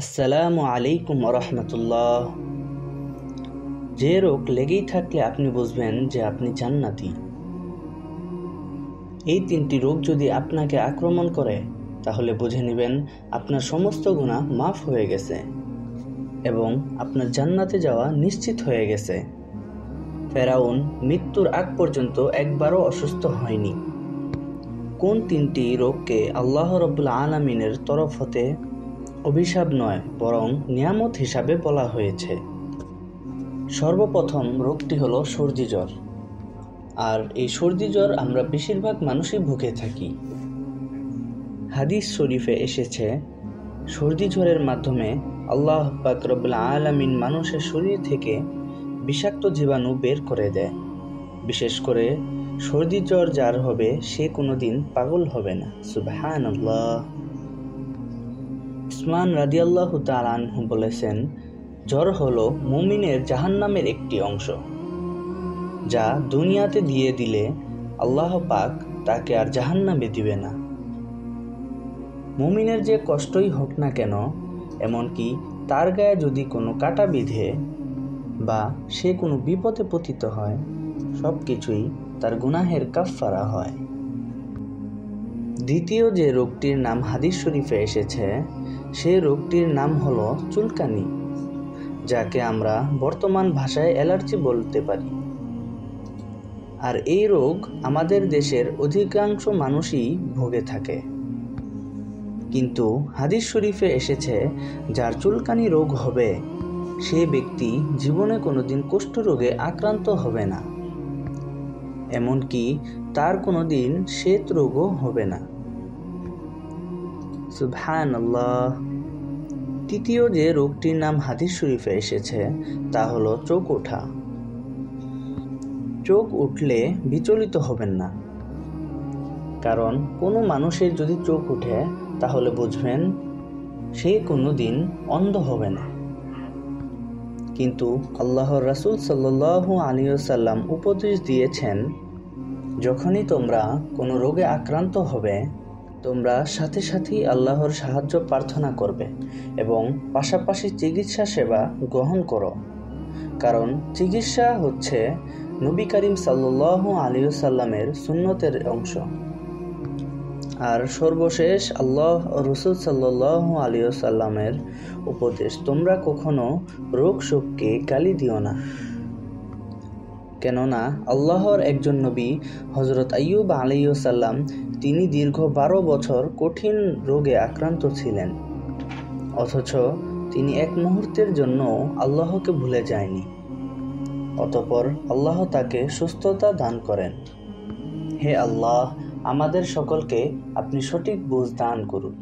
আসসালামু আলাইকুম রহমতুল্লাহ। যে রোগ লেগেই থাকলে আপনি বুঝবেন যে আপনি জান্নাতি। এই তিনটি রোগ যদি আপনাকে আক্রমণ করে তাহলে বুঝে নেবেন আপনার সমস্ত গুনাহ মাফ হয়ে গেছে এবং আপনার জান্নাতে যাওয়া নিশ্চিত হয়ে গেছে। ফেরাউন মৃত্যুর আগ পর্যন্ত একবারও অসুস্থ হয়নি। কোন তিনটি রোগকে আল্লাহ রাব্বুল আলামিনের তরফ হতে অভিশাপ নয় বরং নিয়ামত হিসাবে বলা হয়েছে। সর্বপ্রথম রোগটি হলো সর্দি জ্বর। আর এই সর্দি জ্বর আমরা বেশিরভাগ মানুষই ভুগে থাকি। হাদিস শরীফে এসেছে, সর্দি জ্বরের মাধ্যমে আল্লাহ পাক রব্বুল আলামিন মানুষের শরীর থেকে বিষাক্ত জীবাণু বের করে দেয়। বিশেষ করে সর্দি জ্বর যার হবে সে কোনোদিন পাগল হবে না। সুবহানাল্লাহ। উসমান রাদিয়াল্লাহু তাআলা আনহু বলেছেন, জ্বর হলো মুমিনের জাহান্নামের একটি অংশ, যা দুনিয়াতে দিয়ে দিলে আল্লাহ পাক তাকে আর জাহান্নামে দিবে না। মুমিনের যে কষ্টই হোক না কেন, এমনকি তার গায়ে যদি কোনো কাঁটা বিঁধে বা সে কোনো বিপদে পতিত হয়, সব কিছুই তার গুনাহের কাফফারা হয়। দ্বিতীয় যে রোগটির নাম হাদিস শরীফে এসেছে, সে রোগটির নাম হলো চুলকানি, যাকে আমরা বর্তমান ভাষায় অ্যালার্জি বলতে পারি। আর এই রোগ আমাদের দেশের অধিকাংশ মানুষই ভোগে থাকে। কিন্তু হাদিস শরীফে এসেছে, যার চুলকানি রোগ হবে সে ব্যক্তি জীবনে কোনোদিন কুষ্ঠরোগে আক্রান্ত হবে না, এমনকি তার কোনোদিন শ্বেত রোগও হবে না। সুবহানাল্লাহ। তৃতীয় যে রোগটির নাম হাদিস শরীফে এসেছে তা হলো চোখ ওঠা। চোখ উঠলে বিচলিত হবেন না, কারণ কোনো মানুষের যদি চোখ উঠে তাহলে বুঝবেন সে কোনোদিন অন্ধ হবে না। কিন্তু আল্লাহর রাসূল সাল্লাল্লাহু আলাইহি ওয়াসাল্লাম উপদেশ দিয়েছেন, যখনই তোমরা কোনো রোগে আক্রান্ত হবে তোমরা সাথে সাথেই আল্লাহর সাহায্য প্রার্থনা করবে এবং পাশাপাশি চিকিৎসা সেবা গ্রহণ করো, কারণ চিকিৎসা হচ্ছে নবী করিম সাল্লাল্লাহু আলাইহি ওয়াসাল্লামের সুন্নতের অংশ। আর সর্বশেষ আল্লাহ ও রাসূল সাল্লাল্লাহু আলাইহি ওয়াসাল্লামের উপদেশ, তোমরা কখনো রোগ শোককে গালি দিও না। কেননা আল্লাহর একজন নবী হযরত আইয়ুব আলাইহিস সালাম, তিনি দীর্ঘ 12 বছর কঠিন রোগে আক্রান্ত ছিলেন, অথচ তিনি এক মুহূর্তের জন্য আল্লাহকে ভুলে যায়নি। অতঃপর আল্লাহ তাকে সুস্থতা দান করেন। হে আল্লাহ, আমাদের সকলকে আপনি সঠিক বুঝ দান করুন।